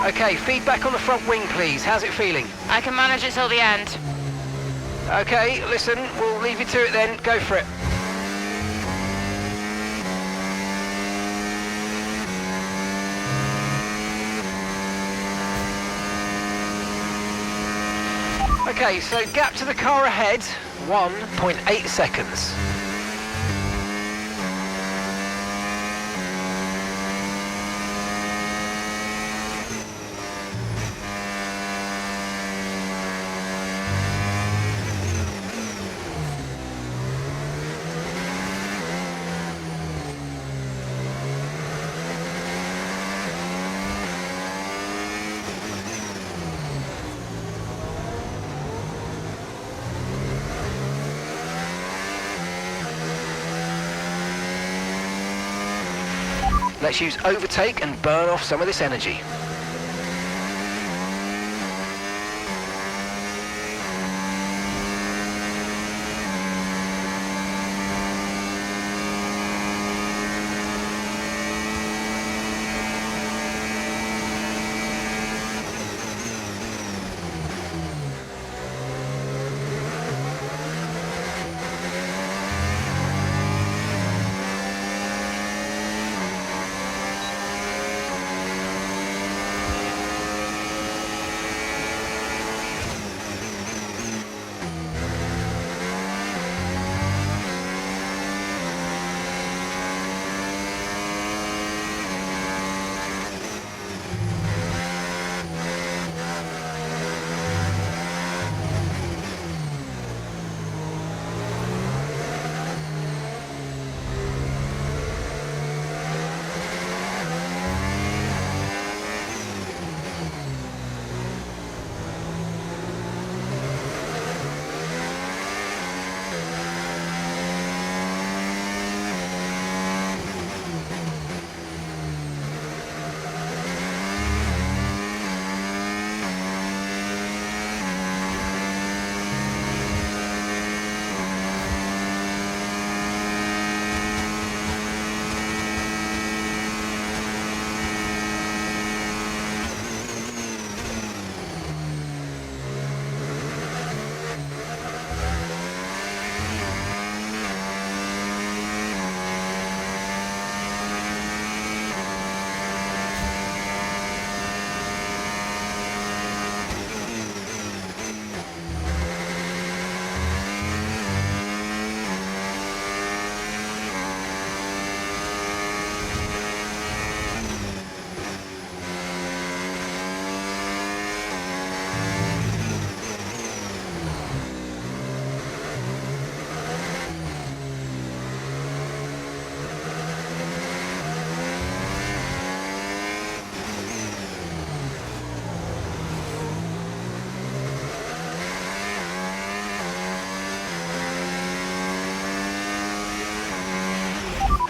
Okay, feedback on the front wing, please. How's it feeling? I can manage it till the end. Okay, listen, we'll leave you to it then. Go for it. Okay, so gap to the car ahead, 1.8 seconds. Let's use overtake and burn off some of this energy.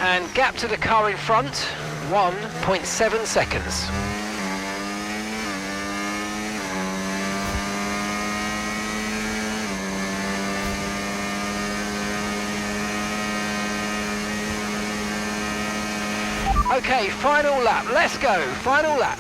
And gap to the car in front, 1.7 seconds. Okay, final lap, let's go, final lap.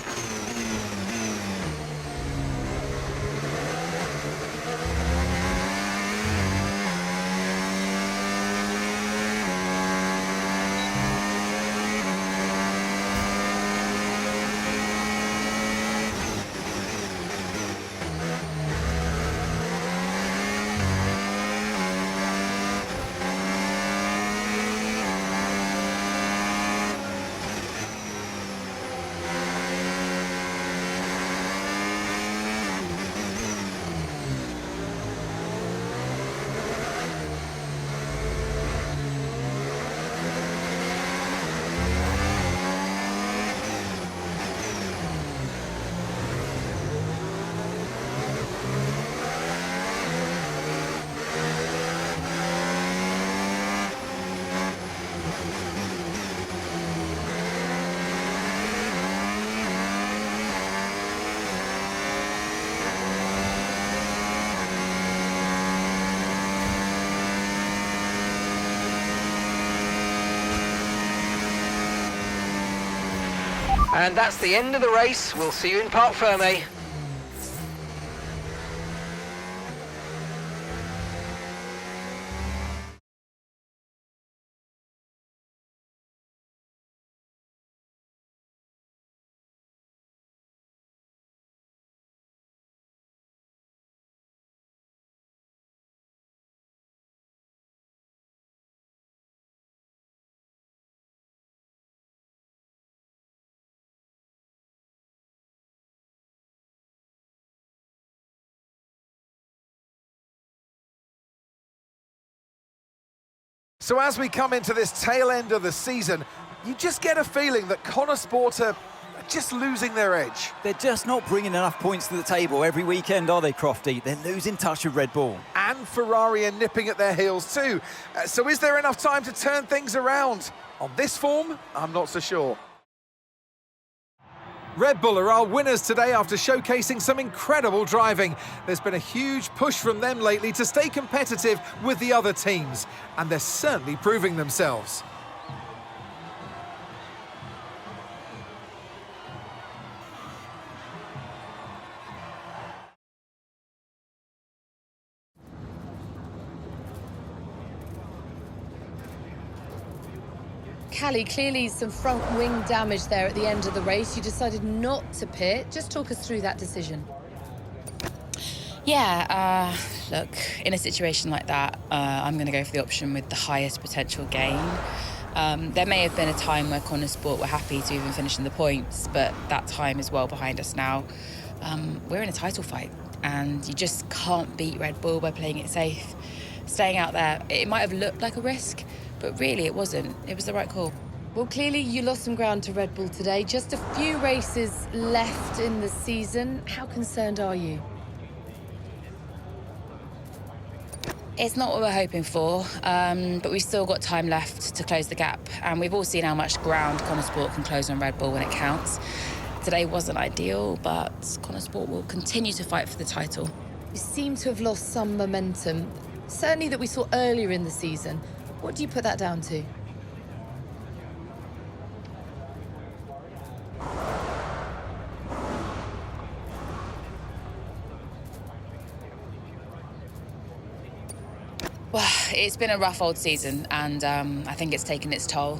And that's the end of the race. We'll see you in Parc Fermé. So as we come into this tail end of the season, you just get a feeling that Connor Sport are just losing their edge. They're just not bringing enough points to the table every weekend, are they, Crofty? They're losing touch with Red Bull. And Ferrari are nipping at their heels too. So is there enough time to turn things around? On this form, I'm not so sure. Red Bull are our winners today after showcasing some incredible driving. There's been a huge push from them lately to stay competitive with the other teams, and they're certainly proving themselves. Callie, clearly some front wing damage there at the end of the race. You decided not to pit. Just talk us through that decision. Yeah, look, in a situation like that, I'm going to go for the option with the highest potential gain. There may have been a time where Connor Sport were happy to even finish in the points, but that time is well behind us now. We're in a title fight, and you just can't beat Red Bull by playing it safe. Staying out there, it might have looked like a risk, but really it wasn't. It was the right call. Well, clearly you lost some ground to Red Bull today. Just a few races left in the season. How concerned are you? It's not what we're hoping for, but we've still got time left to close the gap. And we've all seen how much ground Connor Sport can close on Red Bull when it counts. Today wasn't ideal, but Connor Sport will continue to fight for the title. You seem to have lost some momentum, certainly that we saw earlier in the season. What do you put that down to? Well, it's been a rough old season, and I think it's taken its toll.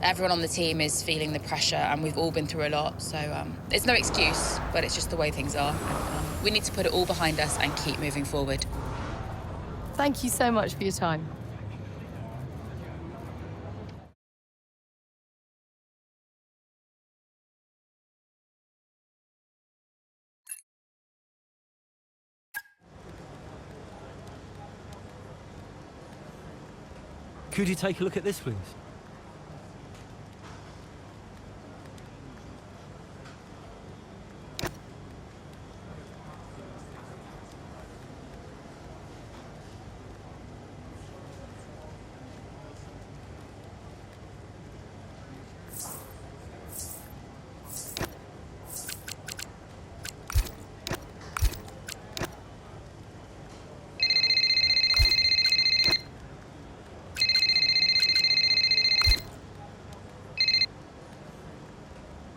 Everyone on the team is feeling the pressure, and we've all been through a lot, so it's no excuse, but it's just the way things are. And, we need to put it all behind us and keep moving forward. Thank you so much for your time. Could you take a look at this, please?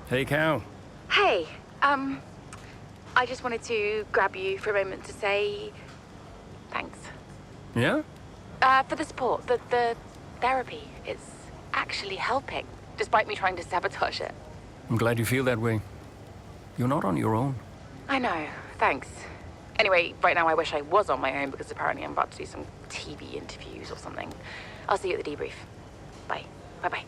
Hey, Cal. Hey, I just wanted to grab you for a moment to say thanks. Yeah? For the support, the therapy is actually helping, despite me trying to sabotage it. I'm glad you feel that way. You're not on your own. I know, thanks. Anyway, right now I wish I was on my own because apparently I'm about to do some TV interviews or something. I'll see you at the debrief. Bye. Bye-bye.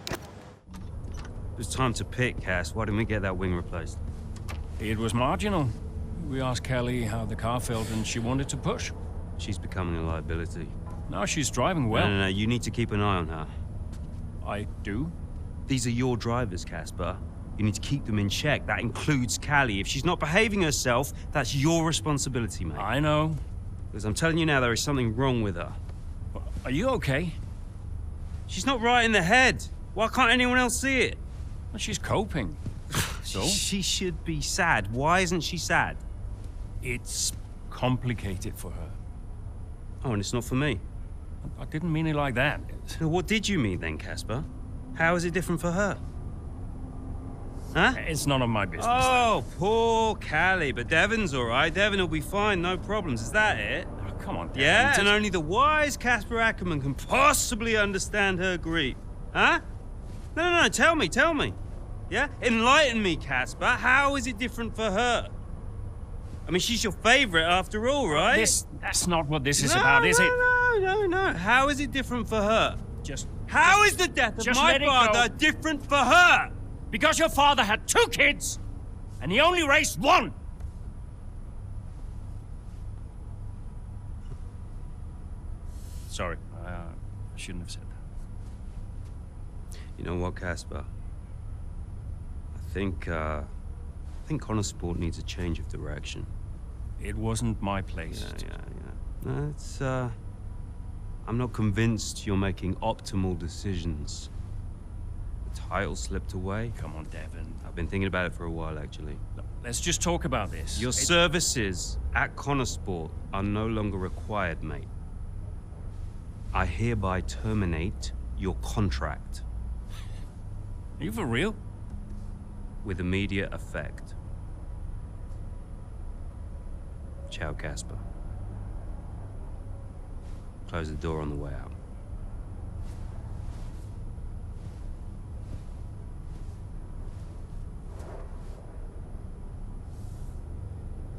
It was time to pick, Cass. Why didn't we get that wing replaced? It was marginal. We asked Kelly how the car felt and she wanted to push. She's becoming a liability. Now she's driving well. No, you need to keep an eye on her. I do? These are your drivers, Casper. You need to keep them in check. That includes Callie. If she's not behaving herself, that's your responsibility, mate. I know. Because I'm telling you now, there is something wrong with her. Are you okay? She's not right in the head. Why can't anyone else see it? Well, she's coping. So? She should be sad. Why isn't she sad? It's complicated for her. Oh, and it's not for me. I didn't mean it like that. Now, what did you mean then, Casper? How is it different for her? Huh? It's none of my business. Oh, poor Callie. But Devon's all right. Devon will be fine, no problems. Is that it? Oh, come on, Devon. Yeah, Just- and only the wise Casper Ackerman can possibly understand her grief. Huh? No, tell me. Yeah? Enlighten me, Casper. How is it different for her? I mean, she's your favorite after all, right? That's not what this is about, is it? No. How is it different for her? Just How is the death of just my let it father go. different for her? because your father had 2 kids, and he only raised 1. Sorry, I shouldn't have said that. You know what, Casper? I think Connor Sport needs a change of direction. It wasn't my place. Yeah. No, it's, I'm not convinced you're making optimal decisions. The title slipped away. Come on, Devon. I've been thinking about it for a while, actually. Look, let's just talk about this. Your services at Connor Sport are no longer required, mate. I hereby terminate your contract Are you for real? with immediate effect. Ciao, Casper. Close the door on the way out.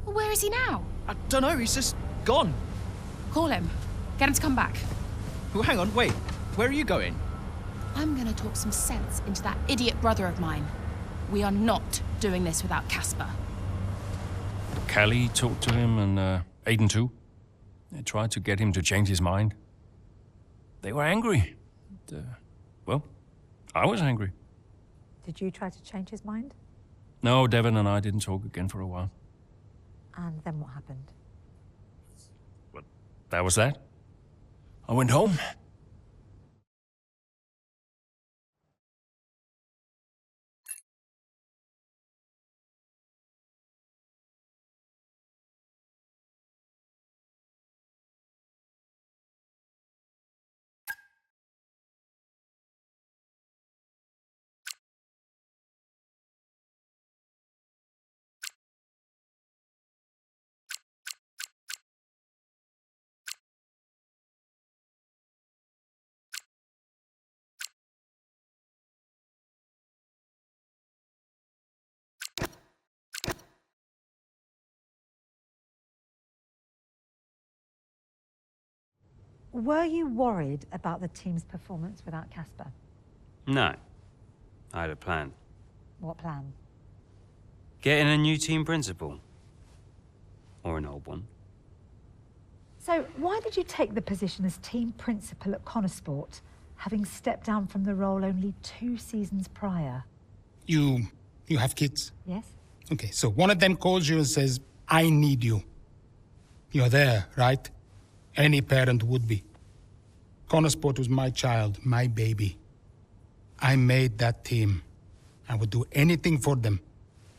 Where is he now? I don't know, he's just gone. Call him. Get him to come back. Oh, hang on, wait. Where are you going? I'm gonna talk some sense into that idiot brother of mine. We are not doing this without Casper. Callie talked to him, and Aiden too. They tried to get him to change his mind. They were angry. Well, I was angry. Did you try to change his mind? No, Devon and I didn't talk again for a while. And then what happened? But that was that. I went home. Were you worried about the team's performance without Casper? No. I had a plan. What plan? Getting a new team principal. Or an old one. So why did you take the position as team principal at Connorsport, having stepped down from the role only 2 seasons prior? You have kids? Yes? Okay, so one of them calls you and says, I need you. You're there, right? Any parent would be. Connorsport was my child, my baby. I made that team. I would do anything for them.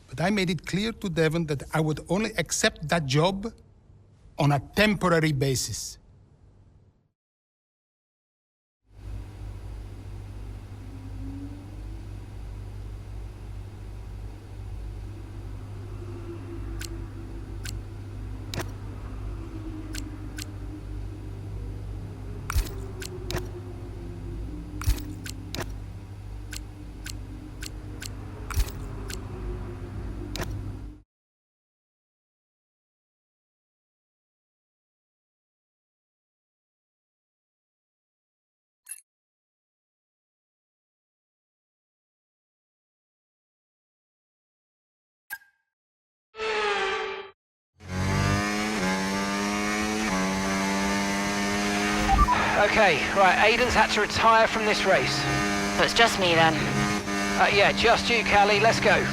But I made it clear to Devon that I would only accept that job on a temporary basis. Okay, right, Aiden's had to retire from this race. So it's just me then. Yeah, just you, Callie, let's go.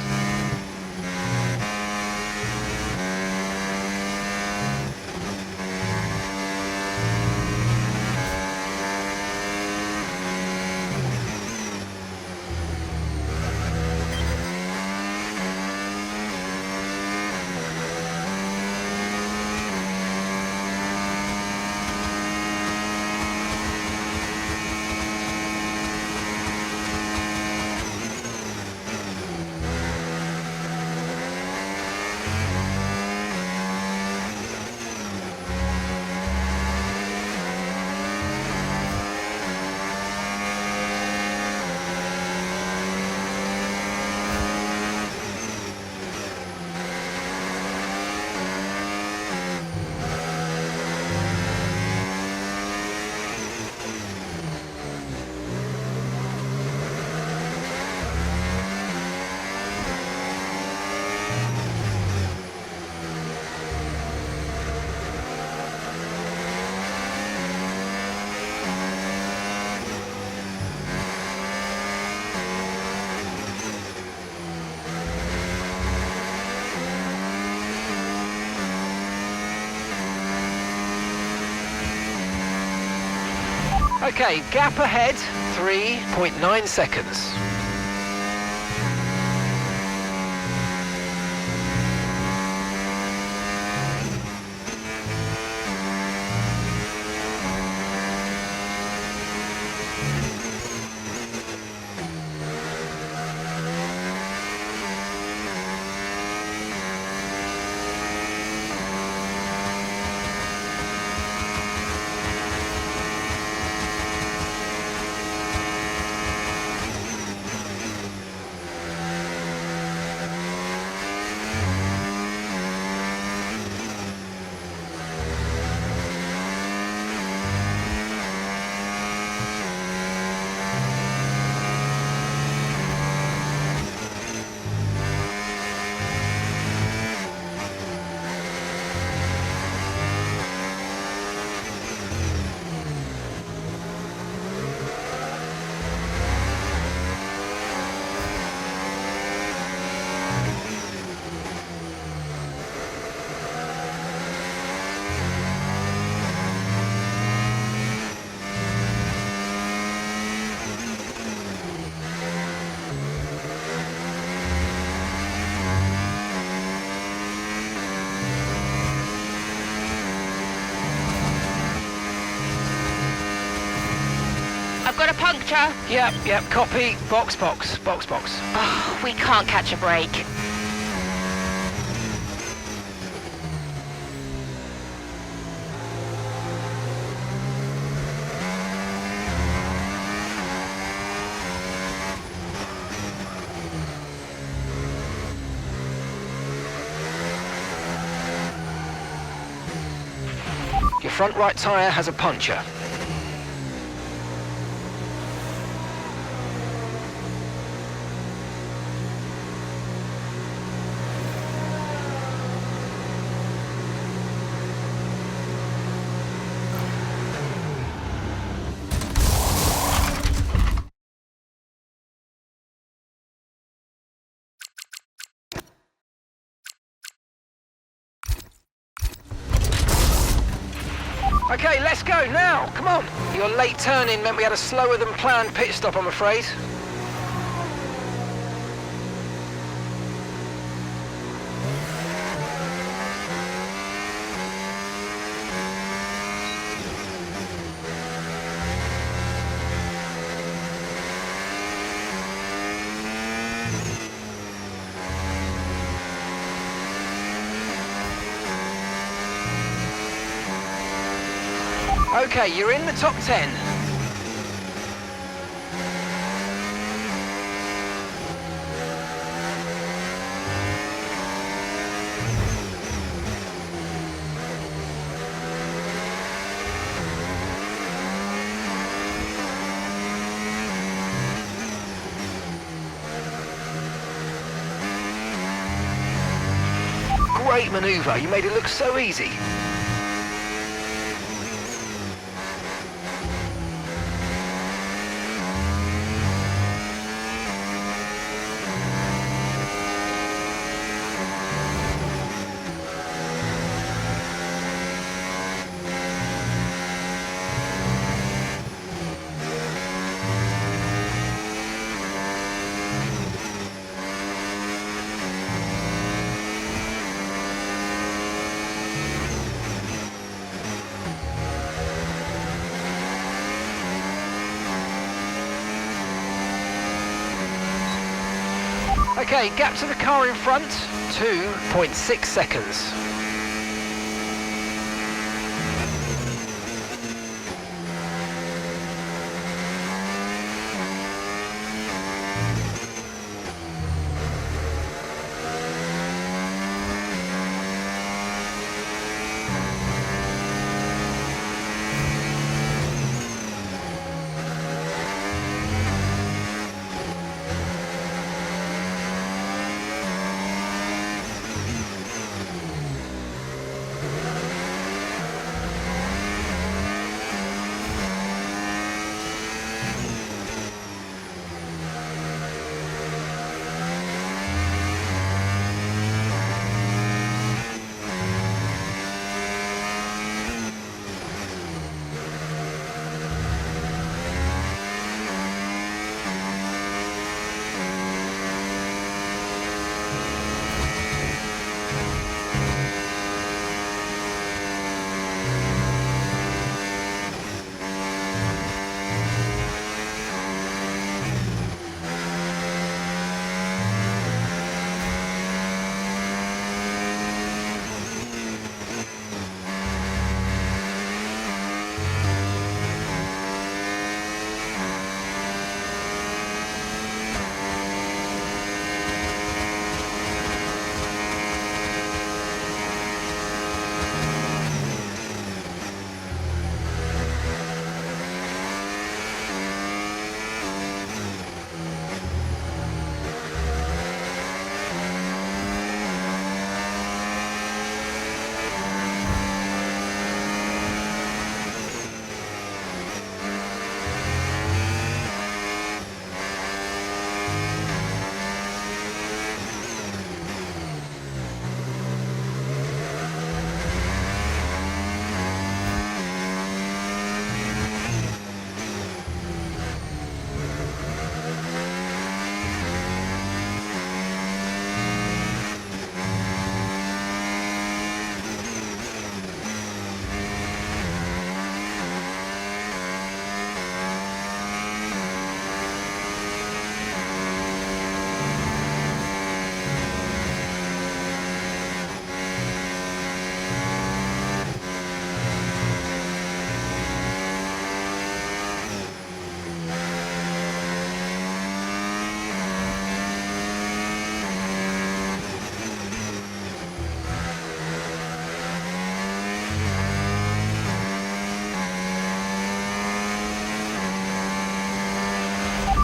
Okay, gap ahead, 3.9 seconds. I've got a puncture. Yep, copy. Box. Oh, we can't catch a break. Your front right tyre has a puncture. Okay, let's go now. Come on. Your late turn-in meant we had a slower than planned pit stop, I'm afraid. Okay, you're in the top 10. Great manoeuvre, you made it look so easy. Okay, gap to the car in front, 2.6 seconds.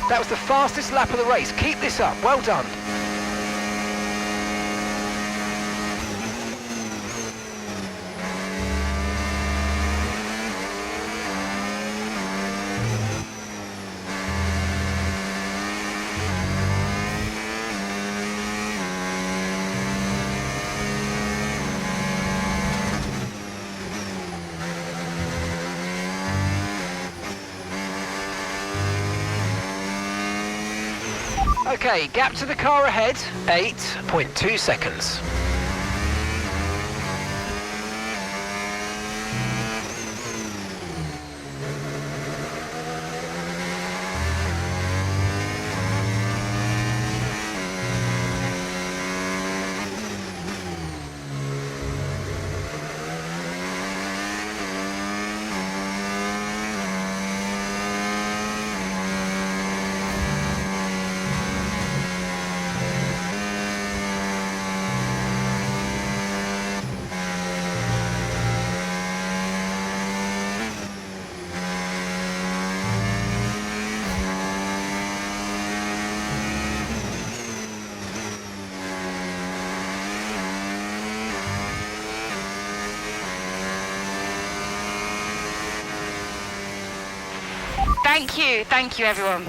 That was the fastest lap of the race. Keep this up. Well done. Okay, gap to the car ahead, 8.2 seconds. Thank you everyone.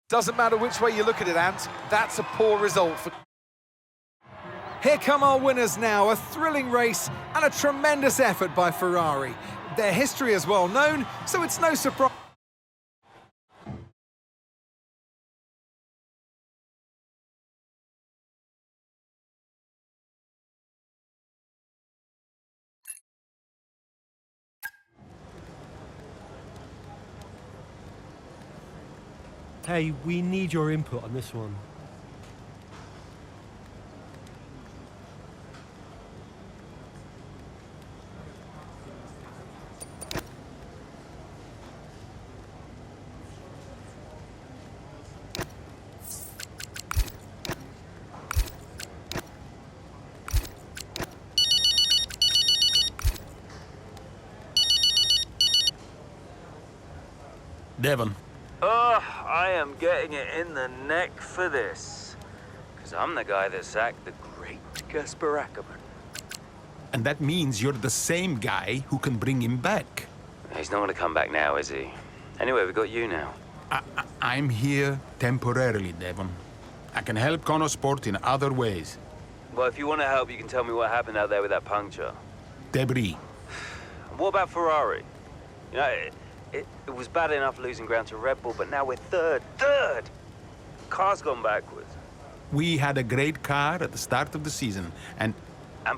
Doesn't matter which way you look at it, Ant, that's a poor result. Here come our winners now, a thrilling race and a tremendous effort by Ferrari. Their history is well known, so it's no surprise. Hey, we need your input on this one. Devon. I am getting it in the neck for this. Because I'm the guy that sacked the great Casper Ackerman. And that means you're the same guy who can bring him back. He's not going to come back now, is he? Anyway, we got you now. I'm here temporarily, Devon. I can help Connosport in other ways. Well, if you want to help, you can tell me what happened out there with that puncture. Debris. What about Ferrari? You know, it was bad enough losing ground to Red Bull, but now we're third. Car's gone backwards. We had a great car at the start of the season, and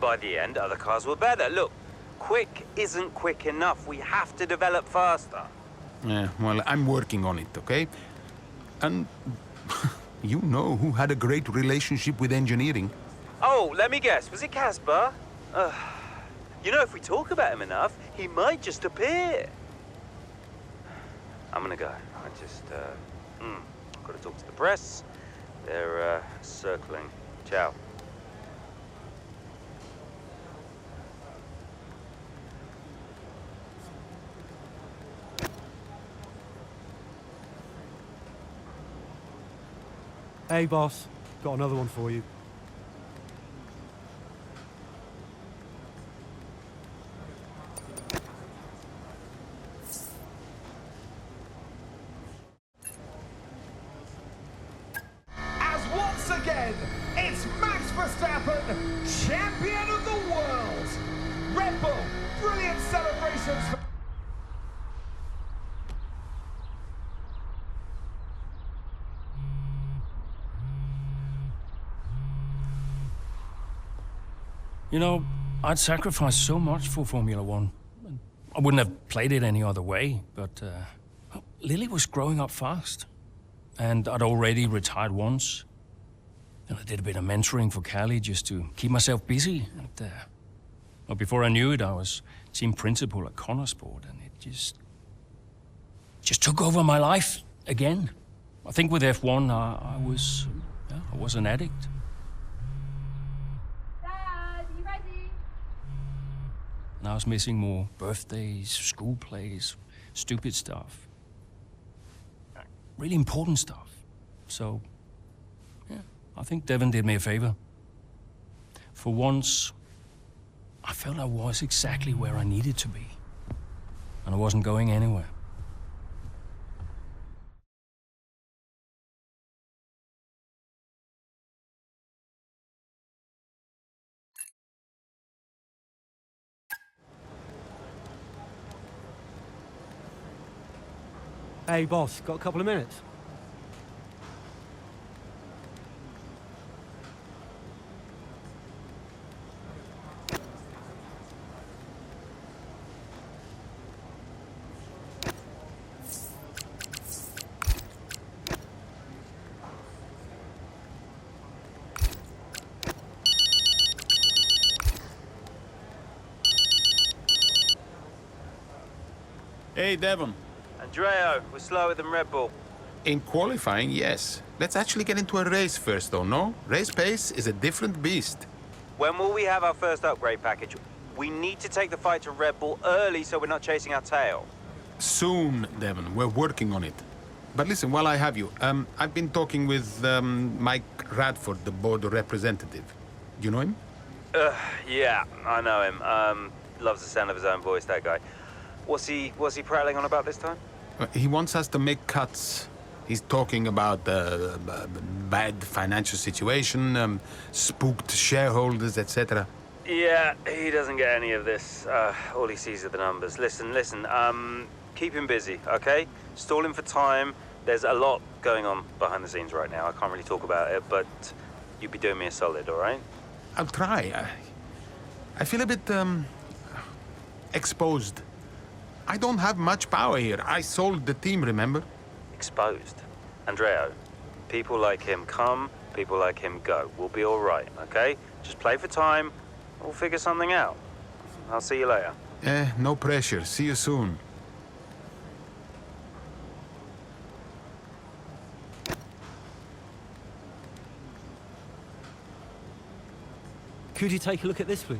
by the end, other cars were better. Look, quick isn't quick enough. We have to develop faster. Yeah, well, I'm working on it, okay? And you know who had a great relationship with engineering? Oh, let me guess. Was it Casper? You know, if we talk about him enough, he might just appear. I'm gonna go. I just, gotta talk to the press. They're, circling. Ciao. Hey, boss. Got another one for you. Once again, it's Max Verstappen, champion of the world. Red Bull, brilliant celebrations. You know, I'd sacrificed so much for Formula One. I wouldn't have played it any other way, but Lily was growing up fast. And I'd already retired once. And I did a bit of mentoring for Callie just to keep myself busy. And well, before I knew it, I was team principal at Connorsport, and it just took over my life again. I think with F1, I was an addict. Dad, you ready? And I was missing more birthdays, school plays, stupid stuff. Really important stuff. So, yeah, I think Devon did me a favor. For once, I felt I was exactly where I needed to be. And I wasn't going anywhere. Hey, boss, got a couple of minutes? Hey, Devon. Andrea, we're slower than Red Bull. In qualifying, yes. Let's actually get into a race first, though, no? Race pace is a different beast. When will we have our first upgrade package? We need to take the fight to Red Bull early so we're not chasing our tail. Soon, Devon. We're working on it. But listen, while I have you, I've been talking with Mike Radford, the board representative. Do you know him? Yeah, I know him. Loves the sound of his own voice, that guy. What's he prattling on about this time? He wants us to make cuts. He's talking about bad financial situation, spooked shareholders, etc. Yeah, he doesn't get any of this. All he sees are the numbers. Listen, keep him busy, okay? Stall him for time. There's a lot going on behind the scenes right now. I can't really talk about it, but you'd be doing me a solid, all right? I'll try. I feel a bit exposed. I don't have much power here. I sold the team, remember? Exposed. Andrea, people like him come, people like him go. We'll be all right, okay? Just play for time. We'll figure something out. I'll see you later. No pressure. See you soon. Could you take a look at this, please?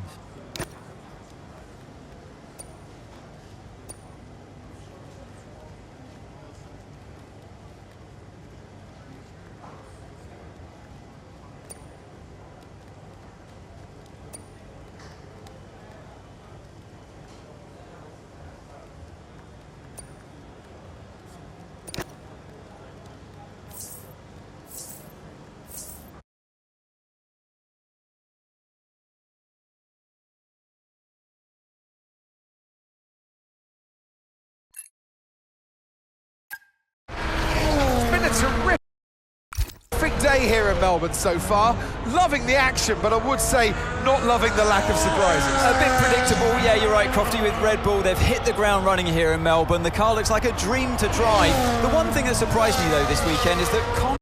Terrific day here in Melbourne so far. Loving the action, but I would say not loving the lack of surprises. A bit predictable, yeah, you're right, Crofty, with Red Bull. They've hit the ground running here in Melbourne. The car looks like a dream to drive. The one thing that surprised me, though, this weekend is that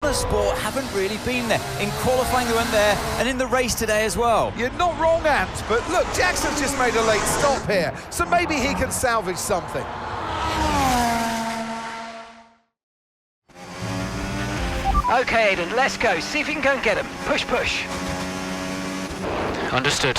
Connorsport haven't really been there. In qualifying, they weren't there, and in the race today as well. You're not wrong, Ant, but look, Jackson's just made a late stop here, so maybe he can salvage something. Okay, Aiden, let's go. See if you can go and get him. Push, push. Understood.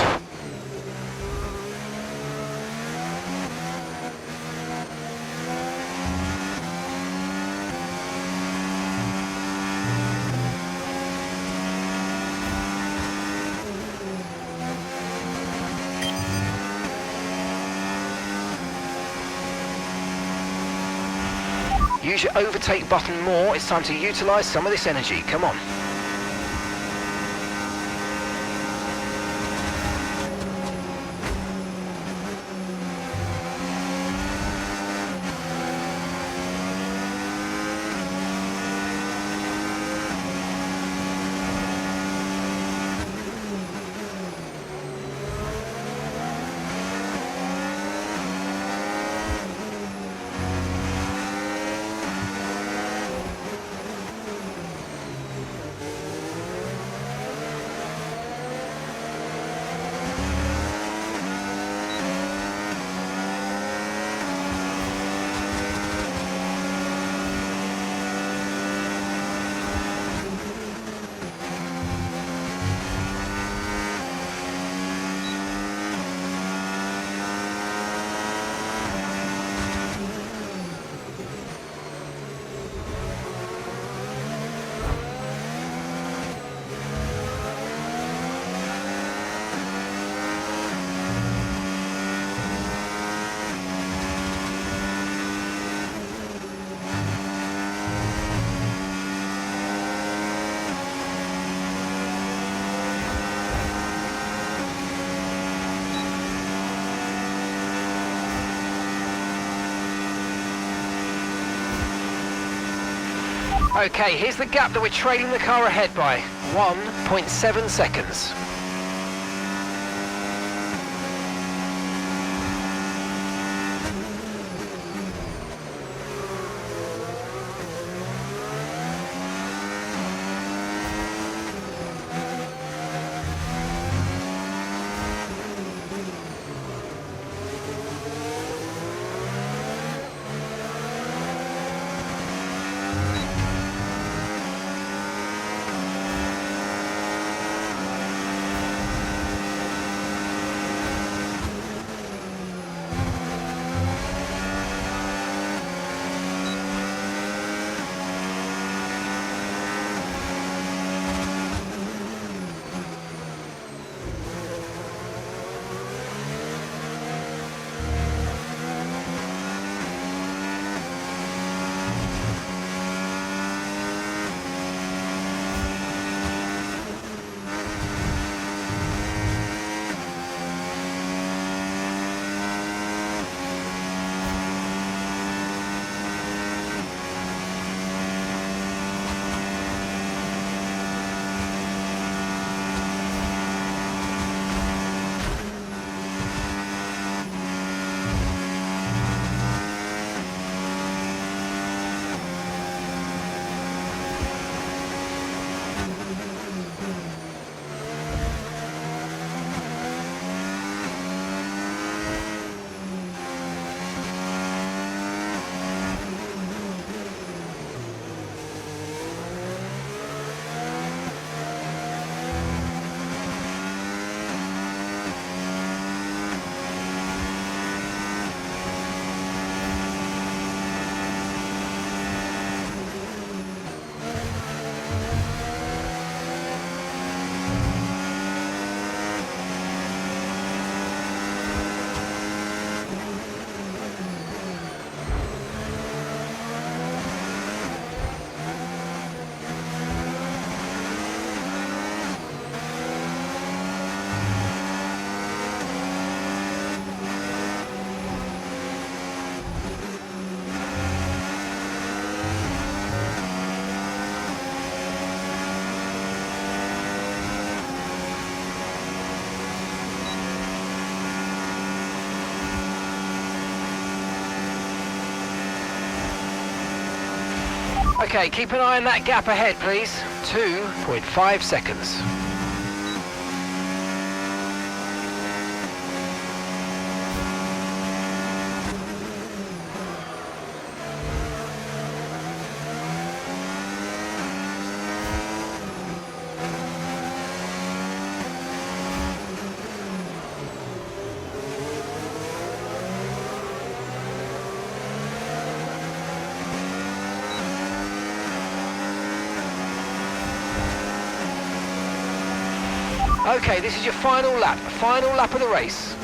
Use your overtake button more. It's time to utilize some of this energy. Come on. Okay, here's the gap that we're trailing the car ahead by. 1.7 seconds. Okay, keep an eye on that gap ahead, please. 2.5 seconds. Okay, this is your final lap of the race.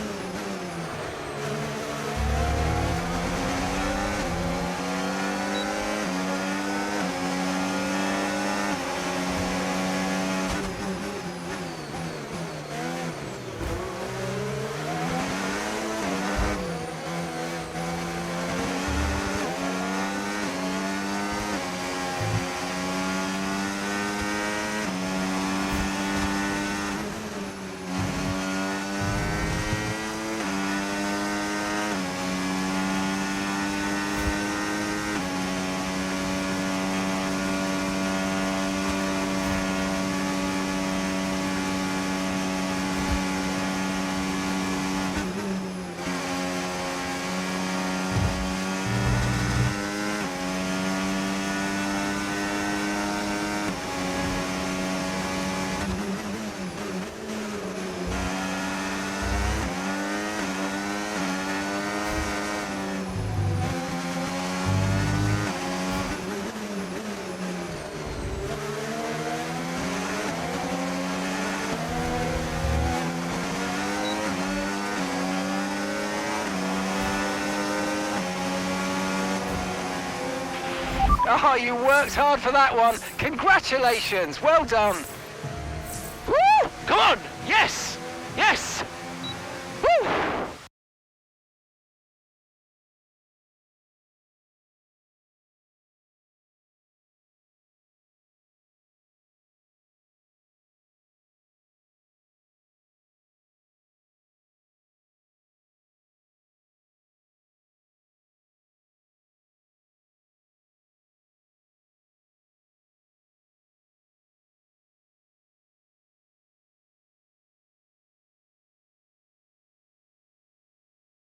Oh, you worked hard for that one. Congratulations. Well done. Woo! Come on. Yes. Yes. Woo!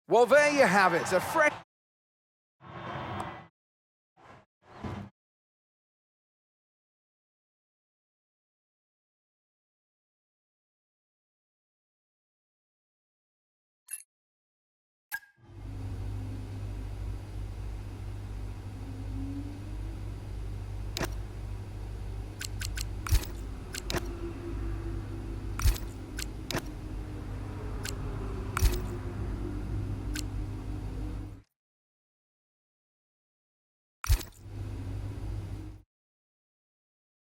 Well, there you have it, a fresh...